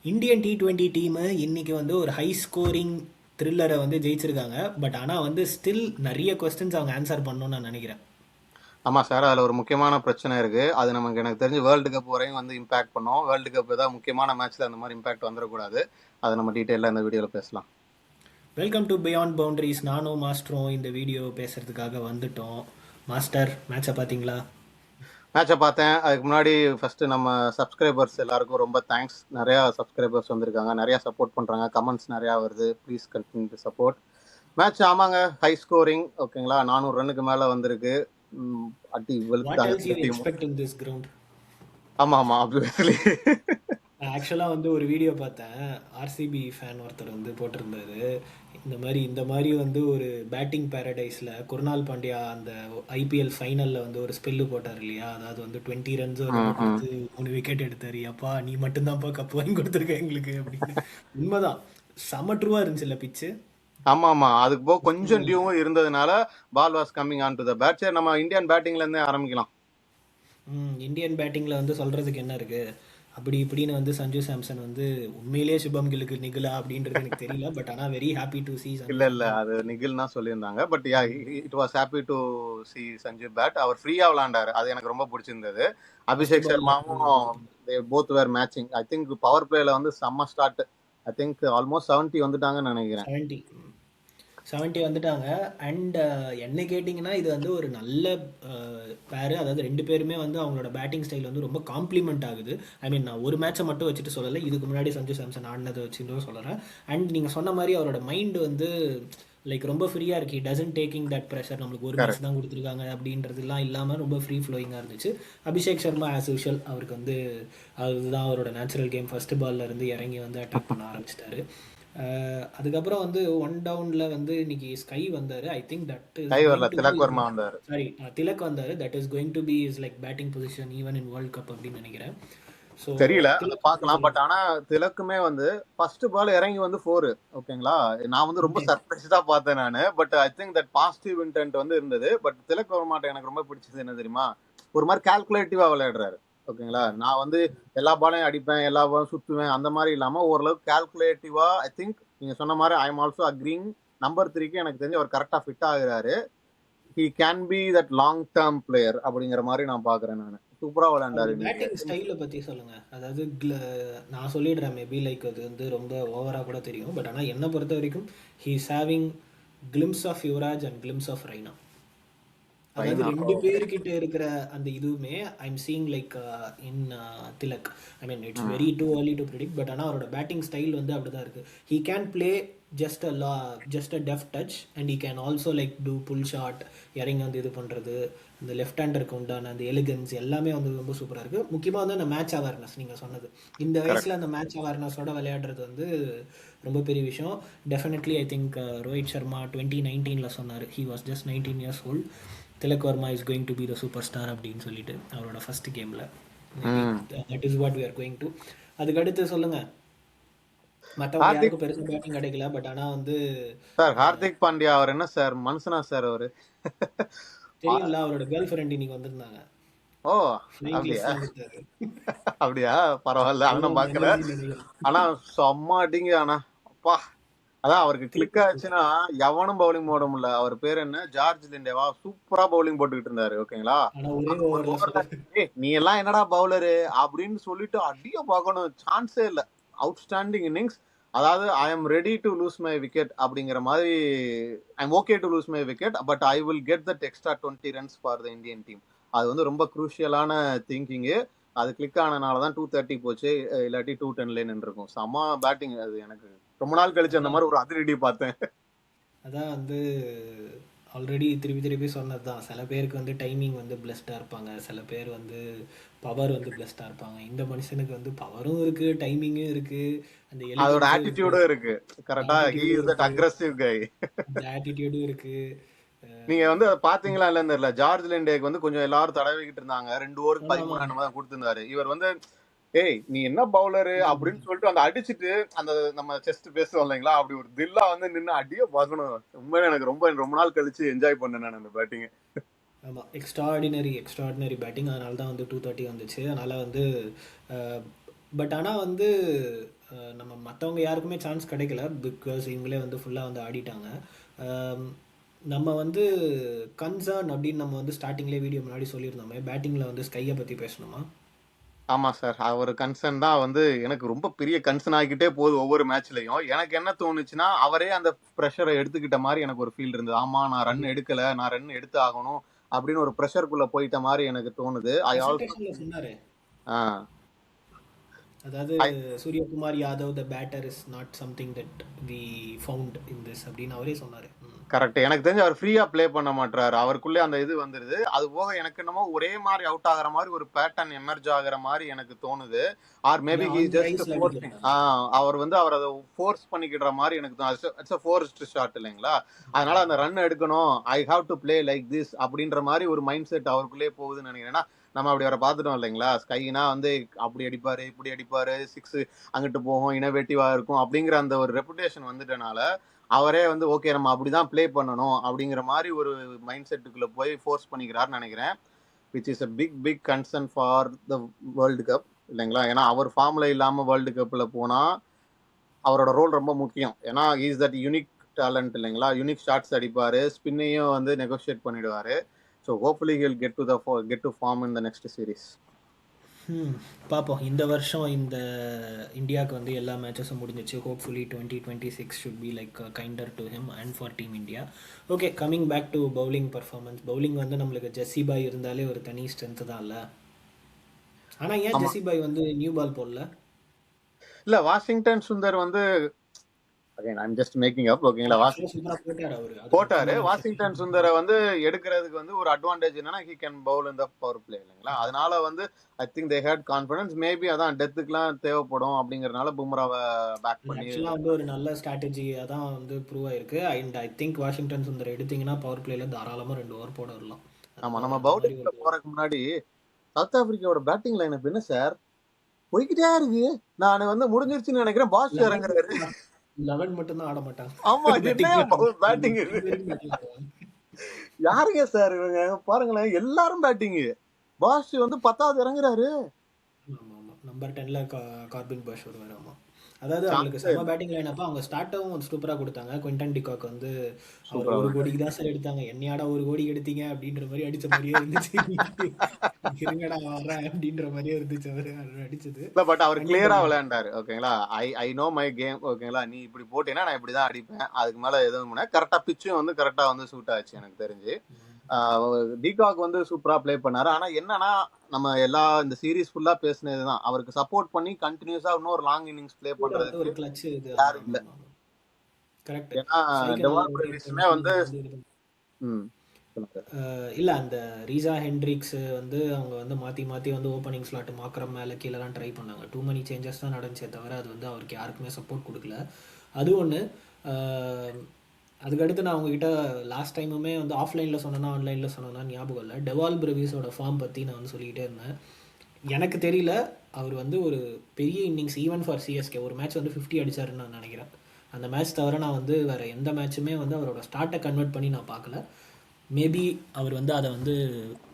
Indian T20 team இன்னைக்கு வந்து ஒரு ஹை ஸ்கோரிங் த்ரில்லரை வந்து ஜெயிச்சிருக்காங்க. பட் ஆனால் வந்து ஸ்டில் நிறைய கொஸ்டின்ஸ் அவங்க ஆன்சர் பண்ணணும்னு நான் நினைக்கிறேன். ஆமா சார், அதுல ஒரு முக்கியமான பிரச்சனை இருக்கு. அது நமக்கு எனக்கு தெரிஞ்சு வேர்ல்டு கப் வரையும் வந்து இம்பாக்ட் பண்ணும். வேர்ல்டு கப் ஏதாவது முக்கியமான மேட்ச்ல அந்த மாதிரி இம்பாக்ட் வந்துடக்கூடாது. அதை நம்ம டீட்டெயிலாக இந்த வீடியோல பேசலாம். Welcome to beyond boundaries. நானும் மாஸ்டரும் இந்த வீடியோ பேசுறதுக்காக வந்துட்டோம். மாஸ்டர், மேட்சை பார்த்தீங்களா? மேட்சை பார்த்தேன். அதுக்கு முன்னாடி ஃபர்ஸ்ட் நம்ம சப்ஸ்கிரைபர்ஸ் எல்லாருக்கும் ரொம்ப தேங்க்ஸ். நிறைய சப்ஸ்கிரைபர்ஸ் வந்திருக்காங்க, நிறைய சப்போர்ட் பண்றாங்க, கமெண்ட்ஸ் நிறையா வருது. Please continue to support. Match ஆமாங்க, ஹை ஸ்கோரிங். ஓகேங்களா, 400 ரன்னுக்கு மேல வந்திருக்கு. அடி வாட் வெளுத்தாங்க எல்ஸ் யூ ரெண்டு டீமும். Expect in this ground? ஆமா ஆமா, ஆப்வியஸ்லி. ஆக்சுவலாக வந்து ஒரு வீடியோ பார்த்தேன். ஆர்சிபி ஃபேன் ஒருத்தர் வந்து போட்டிருந்தாரு, இந்த மாதிரி வந்து ஒரு பேட்டிங் பேரடைஸில் குருணால் பாண்டியா அந்த ஐபிஎல் ஃபைனலில் வந்து ஒரு ஸ்பெல்லு போட்டார் இல்லையா? அதாவது வந்து 20 ரன்ஸ் ஒரு கொடுத்து 3 விக்கெட் எடுத்தார். அப்பா நீ மட்டும்தான்ப்பா கப் வாங்கி கொடுத்துருக்க எங்களுக்கு அப்படின்னு. உண்மைதான், செம ட்ரூவாக இருந்துச்சுல்ல பிச்சு. ஆமா ஆமா, அதுக்கு போக கொஞ்சம் டியூவும் இருந்ததுனால ball was coming on to the bat. சரி, நம்ம இந்தியன் பேட்டிங்ல இருந்தே ஆரம்பிக்கலாம். இந்தியன் பேட்டிங்கில் வந்து சொல்கிறதுக்கு என்ன இருக்குது? அப்படி இப்படின்னு வந்து சஞ்சு சாம்சன் வந்து உண்மையிலேயே சுபம் கிலுக்கு நிகழா அப்படின்றது எனக்கு தெரியல. பட் ஆனால் very happy to see Sanju இல்ல சாம்சன். அது நிகில்னா சொல்லியிருந்தாங்க. But yeah, it was happy to see Sanju bat. அவர் ஃப்ரீயா விளையாண்டாரு, அது எனக்கு ரொம்ப பிடிச்சிருந்தது. அபிஷேக் சர்மாவும் both were matching. I think power பிளேல வந்து செம்ம ஸ்டார்ட். ஐ திங்க் ஆல்மோஸ்ட் 70 வந்துட்டாங்கன்னு நினைக்கிறேன். 70 வந்துட்டாங்க. அண்ட் என்ன கேட்டிங்கன்னா இது வந்து ஒரு நல்ல பேரு. அதாவது ரெண்டு பேருமே வந்து அவங்களோட பேட்டிங் ஸ்டைல் வந்து ரொம்ப காம்ப்ளிமெண்ட் ஆகுது. ஐ மீன், நான் ஒரு மேட்சை மட்டும் வச்சுட்டு சொல்லலை, இதுக்கு முன்னாடி சஞ்சு சாம்சன் ஆடினதை வச்சுட்டு சொல்கிறேன். அண்ட் நீங்கள் சொன்ன மாதிரி அவரோட மைண்டு வந்து லைக் ரொம்ப ஃப்ரீயாக இருக்கு. Doesn't taking that pressure. நம்மளுக்கு ஒரு மேட்ச் தான் கொடுத்துருக்காங்க அப்படின்றதுலாம் இல்லாமல் ரொம்ப ஃப்ரீ ஃப்ளோயிங்காக இருந்துச்சு. அபிஷேக் சர்மா ஆஸ் யூஷுவல் அவருக்கு வந்து அதுதான் அவரோட நேச்சுரல் கேம். ஃபர்ஸ்ட் பால்ல இருந்து இறங்கி வந்து அட்டாக் பண்ண ஆரம்பிச்சிட்டாரு. அதுக்கப்புறம் வந்து ஒன் டவுனில் வந்து இன்னைக்கு ஸ்கை வந்தார். I think that is Tilak Varma வந்தாரு. சாரி, திலக் வந்தார். That is going to be is like batting position even in world cup அப்படின்னு நினைக்கிறேன். ஸோ தெரியல, பார்க்கலாம். பட் ஆனா திலக்குமே வந்து ஃபர்ஸ்ட் பால் இறங்கி வந்து 4. ஓகேங்களா, நான் வந்து ரொம்ப சர்ப்ரைஸ்டா பார்த்தேன் நானு. But I think that positive intend வந்து இருந்தது. பட் திலக் வர்மாட்ட எனக்கு ரொம்ப பிடிச்சது என்ன தெரியுமா, ஒரு மாதிரி கால்குலேட்டிவா விளையாடுறாரு. ஓகேங்களா, நான் வந்து எல்லா பாலையும் அடிப்பேன், எல்லா பாலும் சுத்துவேன், அந்த மாதிரி இல்லாம ஓரளவுக்கு கால்குலேட்டிவா. ஐ திங்க் நீங்க சொன்ன மாதிரி I am also agreeing. Number 3க்கு எனக்கு தெரிஞ்சு அவர் கரெக்டா ஃபிட் ஆகுறாரு. He can be that long term player அப்படிங்கிற மாதிரி நான் பாக்குறேன். நான் சூப்பரா விளையாண்டாரு. பேட்டிங் ஸ்டைலை பற்றி சொல்லுங்கள். அதாவது நான் சொல்லிடுறேன், மேபி லைக் அது வந்து ரொம்ப ஓவராக கூட தெரியும். பட் ஆனால் என்னை பொறுத்த வரைக்கும் he is having glimpse of Yuvraj and glimpse of Raina. அதாவது ரெண்டு பேர்கிட்ட இருக்கிற அந்த இதுவுமே I am seeing like in Tilak. I mean it's very too early to predict. But ஆனால் அவரோட பேட்டிங் ஸ்டைல் வந்து அப்படி தான் இருக்குது. He can play just a deft touch and he can also like to pull shot, இறங்கி வந்து இது பண்ணுறது, இந்த லெஃப்ட் ஹேண்டருக்கு உண்டான அந்த எலிகன்ஸ் எல்லாமே வந்து ரொம்ப சூப்பராக இருக்குது. முக்கியமாக வந்து அந்த மேட்ச் அவேர்னஸ் நீங்கள் சொன்னது, இந்த வயசில் அந்த மேட்ச் அவேர்னஸோட விளையாடுறது வந்து ரொம்ப பெரிய விஷயம். Definitely I think Rohit Sharma 2019 சொன்னார் he was just 19 years old. Tilak Varma is going to be the superstar அப்படின்னு சொல்லிட்டு அவரோட ஃபர்ஸ்ட் கேமில். That is what we are going to. அதுக்கு அடுத்து சொல்லுங்கள். மற்றவங்க யாருக்கும் பெருசாக பேட்டிங் கிடைக்கல. பட் ஆனால் வந்து சார் ஹார்திக் பாண்டியா அவர் என்ன சார் மனுஷனா சார் அவரு? தெரியும்ல, அவரோட கேர்ள் ஃப்ரெண்ட் இன்னைக்கு வந்திருந்தாங்க. ஓ அப்படியா, பரவாயில்ல, அவனும் பாக்கல. ஆனா செம்ம அடிங்க. ஆனா அப்பா, அதான் அவருக்கு கிளிக் ஆச்சுன்னா எவனும் பவுலிங் போட முடியல. அவர் பேர் என்ன, ஜார்ஜ் லிண்டேவா, சூப்பரா பவுலிங் போட்டுக்கிட்டு இருந்தாரு. ஓகேங்களா, நீ எல்லாம் என்னடா பவுலரு அப்படின்னு சொல்லிட்டு அடிய பார்க்கணும், சான்ஸே இல்ல. Outstanding innings. அதாவது I am ready to lose my wicket அப்படிங்கிற மாதிரி. I am okay to lose my wicket but I will get that extra 20 runs for the Indian team. அது வந்து ரொம்ப குரூஷியலான திங்கிங்கு. அது கிளிக் ஆனனால தான் 230 போச்சு, இல்லாட்டி 210 நின்றுருக்கும். செம பேட்டிங். அது எனக்கு ரொம்ப நாள் கழிச்சு அந்த மாதிரி ஒரு அதிரடி பார்த்தேன். அதான் வந்து ஆல்ரெடி திருப்பி சொன்னது தான். சில பேருக்கு வந்து டைமிங் வந்து பிளஸ்டாக இருப்பாங்க, சில பேர் வந்து பவர் வந்து பிளஸ்டாக இருப்பாங்க. இந்த மனுஷனுக்கு வந்து பவரும் இருக்கு, டைமிங்கும் இருக்கு, அந்த அதோட ஆட்டிடியூடும் இருக்கு. கரெக்டா, ஹி இஸ் தட் அக்ரெசிவ் கை. அந்த ஆட்டிடியூடும் இருக்கு. நீங்க வந்து பாத்தீங்களா இல்லன்னு தெரியல, ஜார்ஜ் லிண்டேக்கு வந்து கொஞ்சம் எல்லாரும் தடவிக்கிட்டு இருந்தாங்க. 2 ஓவருக்கு 13 ரன் தான் கொடுத்திருந்தாரு. இவர் வந்து ஏய் நீ என்ன பவுலரு அப்படின்னு சொல்லிட்டு அந்த அடிச்சுட்டு அந்த நம்ம செஸ்ட் பேசுவோம் இல்லைங்களா, அப்படி ஒரு தில்லா வந்து நின்று அடியே பார்க்கணும். உண்மையில எனக்கு ரொம்ப நாள் கழிச்சு என்ஜாய் பண்ணேன் நான் அந்த பேட்டிங். ஆமாம், எக்ஸ்ட்ராடினரி பேட்டிங். அதனால தான் வந்து 230 வந்துச்சு. அதனால் வந்து பட் ஆனால் வந்து நம்ம மற்றவங்க யாருக்குமே சான்ஸ் கிடைக்கல பிகாஸ் இவங்களே வந்து ஃபுல்லாக வந்து ஆடிட்டாங்க. அம், நம்ம வந்து கன்சர்ன் அப்படின்னு நம்ம வந்து ஸ்டார்டிங்லேயே வீடியோ முன்னாடி சொல்லியிருந்தோமே, பேட்டிங்கில் வந்து ஸ்கையை பற்றி பேசணுமா? ஆமா சார். அவர் கன்சர்ன் தான் வந்து எனக்கு ரொம்ப பெரிய கன்சர்ன் ஆகிக்கிட்டே போகுது ஒவ்வொரு மேட்ச்லயும். எனக்கு என்ன தோணுச்சுன்னா, அவரே அந்த பிரஷரை எடுத்துக்கிட்ட மாரி எனக்கு ஒரு ஃபீல் இருந்தது. ஆமா நான் ரன் எடுக்கல, நான் ரன் எடுத்து ஆகணும் அப்படின்னு ஒரு பிரஷருக்குள்ள போயிட்ட மாரி எனக்கு தோணுது. ஐ ஆல்சோ ப்ரெசன்டேஷனில் சொன்னார். ஆ அதாவது I Suryakumar Yadav the batter is not something that we found in this அப்படின்னு அவரே சொன்னார். கரெக்ட். எனக்கு தெரிஞ்சு அவர் ஃப்ரீயா ப்ளே பண்ண மாட்றாரு. அவருக்குள்ளே அந்த இது வந்துருது. அது போக எனக்கு என்னமோ ஒரே மாரி அவுட் ஆகுற மாரி ஒரு பேட்டர்ன் எமர்ஜ் ஆகுற மாரி எனக்கு தோணுது. Or maybe he on just ரைஸ்ல ஃபோர்சிங் அடிக்கிறாரு. அவர் வந்து அவர் அத ஃபோர்ஸ் பண்ணிக்கிற மாரி எனக்கு இட்ஸ் a forced ஷாட் இல்லைங்களா? அதனால அந்த ரன் எடுக்கணும். I have to play like this அப்படின்ற மாரி ஒரு மைண்ட் செட் அவருக்குள்ளே போகுதுன்னு நினைக்கிறேன். ஏன்னா நம்ம அப்படி அவரை பார்த்துட்டோம் இல்லைங்களா? ஸ்கைனா வந்து அப்படி அடிப்பாரு, இப்படி அடிப்பாரு, 6 அங்கிட்டு போகும், இன்னோவேட்டிவா இருக்கும் அப்படிங்கிற அந்த ஒரு ரெப்புடேஷன் வந்துட்டனால அவரே வந்து ஓகே நம்ம அப்படிதான் ப்ளே பண்ணணும் அப்படிங்கிற மாதிரி ஒரு மைண்ட் செட்டுக்குள்ள போய் ஃபோர்ஸ் பண்ணிக்கிறாருன்னு நினைக்கிறேன். Which is a big concern for the world cup இல்லைங்களா? ஏன்னா அவர் ஃபார்ம்ல இல்லாம வேர்ல்டு கப்ல போனா அவரோட ரோல் ரொம்ப முக்கியம். ஏன்னா இஸ் தட் யூனிக் டேலண்ட் இல்லைங்களா? யூனிக் ஷாட்ஸ் அடிப்பாரு, ஸ்பின்னையும் வந்து நெகோஷியேட் பண்ணிடுவாரு. So hopefully he'll get to form in the next series. பார்ப்போம். இந்த வருஷம் இந்த இந்தியாவுக்கு வந்து எல்லா மேட்சஸும் முடிஞ்சிச்சு. Hopefully 2026 should be like kinder to him and for team India. Okay, coming back to bowling performance. Bowling வந்து நம்மளுக்கு ஜெஸ்ஸி பாய் இருந்தாலே ஒரு தனி ஸ்ட்ரென்த்து தான் இல்லை. ஆனால் ஏன் ஆமா ஜெஸ்ஸி பாய் வந்து நியூ பால் போடல? இல்ல வாஷிங்டன் சுந்தர் வந்து அகைன் ஐம் ஜஸ்ட் மேக்கிங் அப் ஓகேங்களா? ஆக்சுவலாக சூப்பராக போட்டார் அவர், அது போட்டாரு. முக்கியமான வாஷிங்டன் விஷயம். சுந்தரை வந்து எடுக்கிறதுக்கு வந்து ஒரு அட்வான்டேஜ் என்னன்னா ஹி கேன் பவுல் இந்த பவர் பிளே இல்லைங்களா? அதனால வந்து I think they had confidence. Maybe அதான் டெத்துக்குலாம் தேவைப்படும் அப்படிங்கறதுனால பும்ராவை பேக் பண்ணி ஆக்சுவலாக வந்து ஒரு நல்ல ஸ்ட்ராட்டஜியாக தான் வந்து ப்ரூவ் ஆயிருக்கு. And I think Washington Sundar எடுத்தீங்கன்னா பவர் பிளேல தாராளமாக 2 ஓவர் போட வரலாம். ஆமா நம்ம அந்த மாதிரி பவுலிங்ல ஒரு போறதுக்கு முன்னாடி சவுத் ஆப்பிரிக்காவோட பேட்டிங் லைனப் என்ன சார் போய்கிட்டே இருக்கு. நான் வந்து முடிஞ்சிருச்சுன்னு நினைக்கிறேன். பாஸ் 11 இறங்குறாரு. 11 மட்டும்தான் ஆட மாட்டாங்க. ஆமா பேட்டிங் என்ன பேட்டிங் இது? யாருங்க சார் இவங்க பாருங்களேன் எல்லாரும் பேட்டிங். பாஸ் வந்து 10வது இறங்குறாரு. ஆமாம் ஆமாம், நம்பர் 10ல கார்பின் பாஷ் வருவார். ஆமாம், அதாவது அவங்களுக்கு சான்ஸே செம இல்ல. பேட்டிங் லைனப்போ அவங்க ஸ்டார்ட்டவும் சூப்பராக கொடுத்தாங்க. குவிண்டன் டிகாக் வந்து அவர் சூப்பரா 1 விளையாடுறாரு. கோடிக்கு தான் சார் எடுத்தாங்க, என்னையாடா 1 கோடி எடுத்தீங்க அப்படின்ற மாதிரி அடித்த மாதிரியே இருந்துச்சு. இருங்கடா வரேன் அப்படின்ற மாதிரியே இருந்துச்சு அவர் அடிச்சது. இல்ல பட் அவர் கிளியரா அண்ட் விளையாண்டாரு ஓகேங்களா? ஐ நோ மை கேம் ஓகேங்களா? நீ இப்படி போட்டீங்கன்னா நான் இப்படிதான் அடிப்பேன். அதுக்கு மேல எதுவும் கரெக்டா பிச்சும் வந்து கரெக்டா வந்து சூட் ஆச்சு எனக்கு தெரிஞ்சு. டிகாக் வந்து சூப்பரா ப்ளே பண்ணாரு. ஆனா என்னன்னா நம்ம எல்லா இந்த சீரீஸ் ஃபுல்லா பேசினதுதான் அவருக்கு சப்போர்ட் பண்ணி கண்டினியூஸா இன்னொரு லாங் இன்னிங்ஸ் ப்ளே கூட வந்து பண்றதுக்கு ஒரு கிளட்ச் இது. யாரும் ஆமாம் இல்ல. ஆமாம் ஆமாம், கரெக்ட். ஏன்னா ஸ்ட்ரைக்கை நல்லா டெவால் ரொட்டேட் பிரேவிஸுமே பண்ணி வந்து வந்து இது. ம் சொல்லுங்க. இல்லை, அந்த ரீசா ஹென்ட்ரிக்ஸ் வந்து அவங்க வந்து மாற்றி மாற்றி வந்து ஓப்பனிங் ஸ்லாட் மாக்கரம் மேலே கீழெல்லாம் ட்ரை பண்ணாங்க. டூ மணி சேஞ்சஸ் தான் நடந்துச்சே தவிர அது வந்து அவருக்கு யாருக்குமே சப்போர்ட் கொடுக்கல. அது ஒன்று. அதுக்கடுத்து நான் உங்ககிட்ட லாஸ்ட் டைமுமே வந்து ஆஃப்லைனில் சொன்னேன்னா ஆன்லைனில் சொன்னேன்னா ஞாபகம் இல்லை, டெவால் பிரவிஸோட ஃபார்ம் பற்றி நான் வந்து சொல்லிக்கிட்டே இருந்தேன். எனக்கு தெரியல அவர் வந்து ஒரு பெரிய இன்னிங்ஸ் ஈவன் ஃபார் சிஎஸ்கே ஒரு மேட்ச் வந்து 50 அடிச்சாருன்னு நான் நினைக்கிறேன். அந்த மேட்ச் தவிர நான் வந்து வேறு எந்த மேட்சுமே வந்து அவரோட ஸ்டார்ட்டை கன்வெர்ட் பண்ணி நான் பார்க்கல. மேபி அவர் வந்து அதை வந்து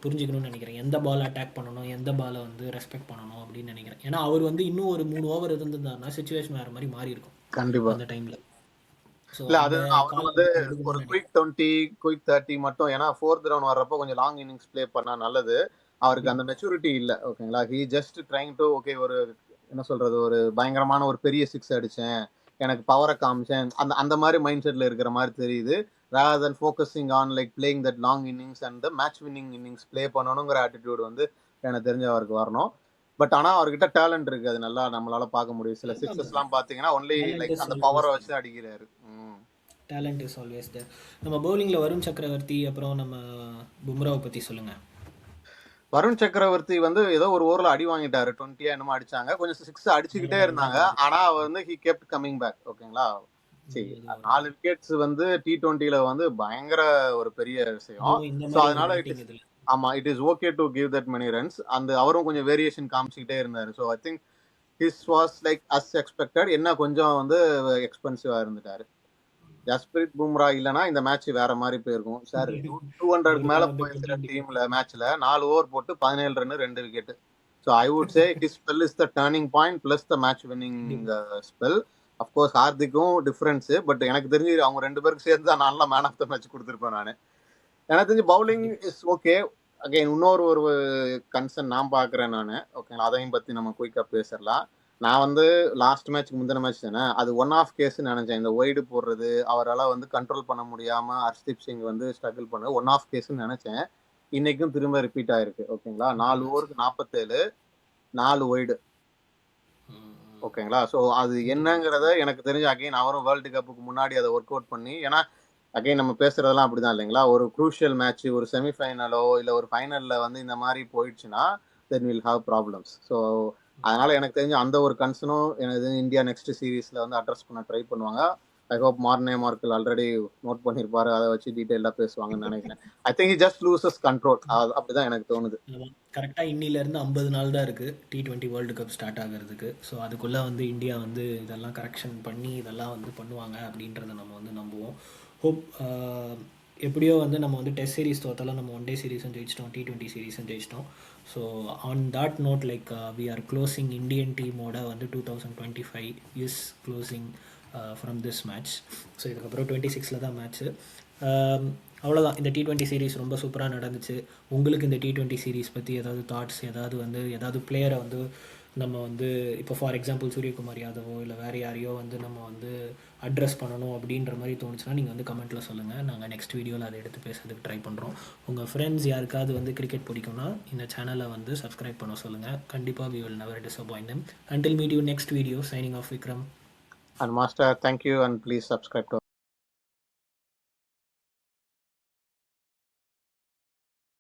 புரிஞ்சுக்கணும்னு நினைக்கிறேன், எந்த பால் அட்டாக் பண்ணணும், எந்த பாலை வந்து ரெஸ்பெக்ட் பண்ணணும் அப்படின்னு நினைக்கிறேன். ஏன்னா அவர் வந்து இன்னும் ஒரு 3 ஓவர் இருந்திருந்தாருன்னா சுச்சுவேஷன் வேறு மாதிரி மாறி இருக்கும் கண்டிப்பா அந்த டைமில். ஸோ இல்ல அந்த அது அவர் கால் வந்து ஒரு எடுக்கணும்னு நினைக்கிறேன். குயிக் 20 குயிக் 30 மட்டும் ஏன்னா 4th ரவுண்ட் வர்றப்போ கொஞ்சம் லாங் இன்னிங்ஸ் ப்ளே பண்ணா நல்லது. அவருக்கு அந்த மெச்சூரிட்டி இல்ல ஓகேங்களா? He just trying to okay ஒரு என்ன சொல்றது ஒரு பயங்கரமான ஒரு பெரிய 6 அடிச்சேன், எனக்கு பவரை காமிச்சேன், அந்த அந்த மாதிரி மைண்ட் செட்ல இருக்கிற மாதிரி தெரியுது. rather than focusing on like playing that long innings and the match winning innings play பண்ணணுங்கிற ஆட்டிடியூட் வந்து எனக்கு தெரிஞ்ச அவருக்கு வரணும். பட் ஆனா அவர்கிட்ட டேலண்ட் இருக்கு, அது நல்லா நம்மளால பார்க்க முடியும். சில சிக்ஸஸ் எல்லாம் பாத்தீங்கன்னா ஒன்லி டேலண்ட் லைக் இஸ் அந்த ஆல்வேஸ் பவரை தேர். வச்சு அடிக்கிறாரு. Talent is always there. நம்ம பவுலிங்கில் வருண் சக்கரவர்த்தி அப்புறம் நம்ம பும்ராவை பற்றி சொல்லுங்கள். வருண் சக்கரவர்த்தி வந்து ஏதோ ஒரு ஓவர்ல அடி வாங்கிட்டாரு, 20 என்னமோ அடிச்சாங்க, கொஞ்சம் 6 அடிச்சுக்கிட்டே இருந்தாங்க. ஆனா அவர் வந்து ஹி கெப்ட் கமிங் பேக் ஓகேங்களா? சரி 4 விக்கெட்ஸ் வந்து T20ல வந்து பயங்கர ஒரு பெரிய விஷயம். ஸோ அதனால இட் இஸ் ஆமா it is okay to give that many runs. அந்த அவரும் கொஞ்சம் வேரியேஷன் காமிச்சிக்கிட்டே இருந்தாரு. So I think his was like as expected. என்ன கொஞ்சம் வந்து எக்ஸ்பென்சிவா இருந்துட்டாரு. ஜஸ்பிரீத் பும்ரா இல்லைன்னா இந்த மேட்ச் வேற மாதிரி போயிருக்கும் சார். 200 மேல போயிருக்கிற டீம்ல மேட்ச்ல 4 ஓவர் போட்டு 17 run 2 wicket. So I would say his spell is the turning point plus the match winning spell. Of course ஹார்திக்கும் டிஃபரன்ஸு, பட் எனக்கு தெரிஞ்சு அவங்க 2 பேருக்கு சேர்ந்து தான் நல்லா மேன் ஆஃப் த மேட்ச் கொடுத்துருப்பேன் நான். எனக்கு தெரிஞ்சு பவுலிங் இஸ் ஓகே. அகைன் இன்னொரு கன்சர்ன் நான் பார்க்குறேன் நான். ஓகேங்களா, அதையும் பற்றி நம்ம குயிக்காக பேசிடலாம். நான் வந்து லாஸ்ட் மேட்ச் முந்தின மேட்ச் தானே, அது ஒன் ஆஃப் கேஸ்ன்னு நினச்சேன். இந்த ஒய்டு போடுறது அவரால் வந்து கண்ட்ரோல் பண்ண முடியாமல் ஹர்ஷ்தீப் சிங் வந்து ஸ்ட்ரகிள் பண்ணது ஒன் ஆஃப் கேஸ்ன்னு நினச்சேன். இன்னைக்கும் திரும்ப ரிப்பீட் ஆயிருக்கு. ஓகேங்களா, 4 ஓவருக்கு 47, 4 ஒய்டு. ஓகேங்களா, ஸோ அது என்னங்கிறத எனக்கு தெரிஞ்சு அகைன் அவரும் வேர்ல்டு கப்புக்கு முன்னாடி அதை ஒர்க் அவுட் பண்ணி, ஏன்னா அகைன் நம்ம பேசுறதெல்லாம் அப்படிதான் இல்லைங்களா, ஒரு குரூஷியல் மேட்ச், ஒரு செமிஃபைனலோ இல்லை ஒரு ஃபைனலில் வந்து இந்த மாதிரி போயிடுச்சுன்னா then will have problems. So அதனால எனக்கு தெரிஞ்சு அந்த ஒரு கன்சர்னும் எனக்கு தெரிஞ்சு இந்தியா நெக்ஸ்ட் சீரீஸில் வந்து அட்ரஸ் பண்ண ட்ரை பண்ணுவாங்க. I hope Morne Morkel already note பண்ணியிருப்பாரு, அதை வச்சு டீட்டெயிலாக பேசுவாங்கன்னு நினைக்கிறேன். I think he just loses control, அப்படிதான் எனக்கு தோணுது. கரெக்டாக இன்னிலேருந்து 50 நாள் தான் இருக்குது T20 வேர்ல்டு கப் ஸ்டார்ட் ஆகிறதுக்கு. ஸோ அதுக்குள்ளே வந்து இந்தியா வந்து இதெல்லாம் கரெக்ஷன் பண்ணி இதெல்லாம் வந்து பண்ணுவாங்க அப்படின்றத நம்ம வந்து நம்புவோம். ஹோப் எப்படியோ வந்து நம்ம வந்து டெஸ்ட் சீரிஸ் தோத்தாலும் நம்ம ஒன் டே சீரீஸும் ஜெயிச்சிட்டோம், T20 சீரீஸும் ஜெயிச்சிட்டோம். So on that note like we are closing Indian டீமோட வந்து 2025 is closing from this match. So இதுக்கப்புறம் 26 தான் மேட்ச்சு. அவ்வளோதான். இந்த T20 சீரீஸ் ரொம்ப சூப்பராக நடந்துச்சு. உங்களுக்கு இந்த T20 சீரீஸ் பற்றி ஏதாவது தாட்ஸ், ஏதாவது பிளேயரை வந்து நம்ம வந்து இப்போ ஃபார் எக்ஸாம்பிள் சூரியகுமார் யாதவோ இல்லை வேறு யாரையோ வந்து நம்ம வந்து அட்ரஸ் பண்ணணும் அப்படின்ற மாதிரி தோணுச்சுன்னா நீங்கள் வந்து கமெண்ட்டில் சொல்லுங்கள். நாங்கள் நெக்ஸ்ட் வீடியோவில் அதை எடுத்து பேசுறதுக்கு ட்ரை பண்ணுறோம். உங்கள் ஃப்ரெண்ட்ஸ் யாருக்காவது வந்து கிரிக்கெட் பிடிக்கும்னா இந்த சேனலை வந்து சப்ஸ்கிரைப் பண்ண சொல்லுங்கள். கண்டிப்பாக we will never disappoint them. Until meet you next video, signing off Vikram And Master, thank you and please subscribe to